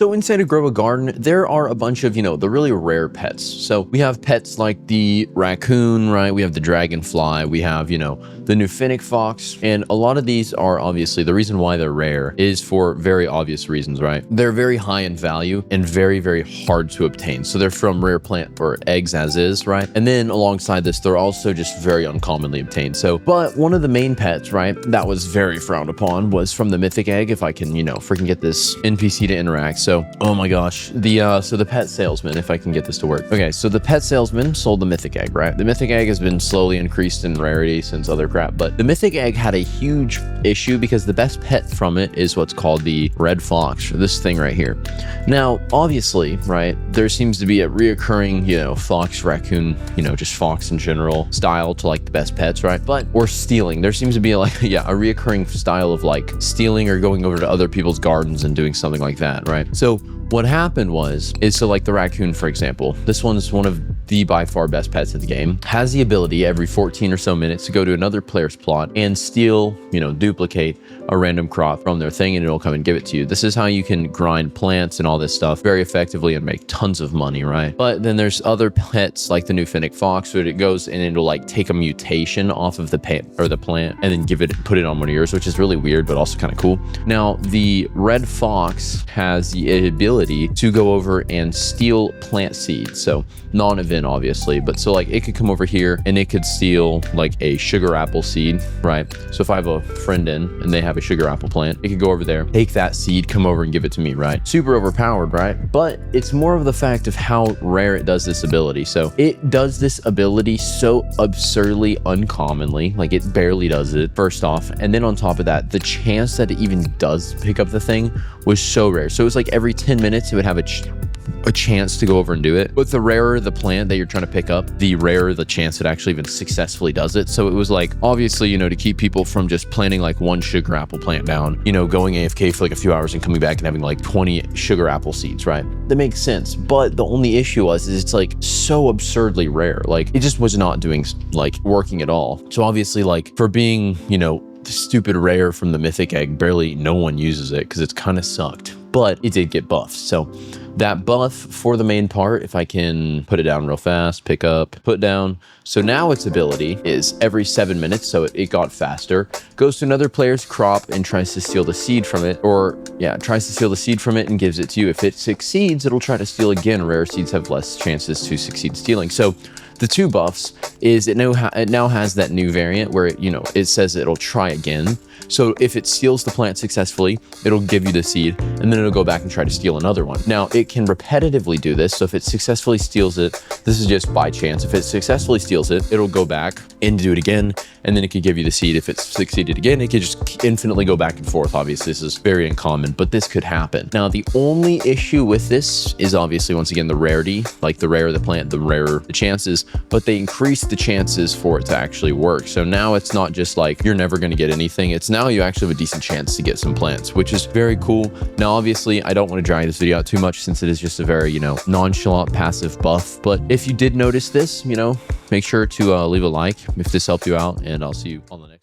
So inside of Grow a Garden, there are a bunch of, the really rare pets. So we have pets like the raccoon, right? We have the dragonfly, we have, the new fennec fox. And a lot of these are obviously, the reason why they're rare is for very obvious reasons, right? They're very high in value and very, very hard to obtain. So they're from rare plant or eggs as is, right? And then alongside this, they're also just very uncommonly obtained. So, but one of the main pets, right, that was very frowned upon was from the mythic egg. If I can, freaking get this NPC to interact. So, oh my gosh, so the pet salesman, if I can get this to work. Okay, so the pet salesman sold the mythic egg, right? The mythic egg has been slowly increased in rarity since other crap, but the mythic egg had a huge issue because the best pet from it is what's called the red fox, or this thing right here. Now, obviously, right, there seems to be a reoccurring, fox, raccoon, just fox in general style to like the best pets, right? Or stealing. There seems to be like, a reoccurring style of like stealing or going over to other people's gardens and doing something like that, right? So what happened so like the raccoon, for example, this one is one of the by far best pets in the game, has the ability every 14 or so minutes to go to another player's plot and steal, duplicate a random crop from their thing, and it'll come and give it to you. This is how you can grind plants and all this stuff very effectively and make tons of money, right? But then there's other pets like the new fennec fox, where it goes and it'll like take a mutation off of the plant and then put it on one of yours, which is really weird, but also kind of cool. Now, the red fox has the ability to go over and steal plant seeds. So non-event, obviously, but so like it could come over here and it could steal like a sugar apple seed, right? So if I have a friend in and they have a sugar apple plant, it could go over there, take that seed, come over and give it to me, right? Super overpowered, right? But it's more of the fact of how rare it does this ability. So it does this ability so absurdly uncommonly, like it barely does it, first off. And then on top of that, the chance that it even does pick up the thing was so rare. So it was like every 10 minutes it would have a chance to go over and do it. But the rarer the plant that you're trying to pick up, the rarer the chance it actually even successfully does it. So it was like, obviously, to keep people from just planting like one sugar apple plant down, going AFK for like a few hours and coming back and having like 20 sugar apple seeds, right? That makes sense. But the only issue is it's like so absurdly rare. Like it just was not doing like working at all. So obviously, like for being, stupid rare from the mythic egg, barely no one uses it because it's kind of sucked, but it did get buffed. So that buff for the main part, if I can put it down real fast, pick up, put down. So now its ability is every 7 minutes, so it got faster, goes to another player's crop and tries to steal the seed from it, tries to steal the seed from it and gives it to you. If it succeeds, it'll try to steal again. Rare seeds have less chances to succeed stealing. So the two buffs is it now has that new variant where it says it'll try again. So if it steals the plant successfully, it'll give you the seed, and then it'll go back and try to steal another one. Now, it can repetitively do this. So if it successfully steals it, this is just by chance. If it successfully steals it, it'll go back and do it again, and then it could give you the seed. If it's succeeded again, it could just infinitely go back and forth. Obviously, this is very uncommon, but this could happen. Now, the only issue with this is obviously, once again, the rarity. Like the rarer the plant, the rarer the chances, but they increase the chances for it to actually work. So now it's not just like you're never going to get anything. It's now you actually have a decent chance to get some plants, which is very cool. Now, obviously, I don't want to drag this video out too much since it is just a very, nonchalant passive buff. But if you did notice this, make sure to leave a like if this helped you out, and I'll see you on the next.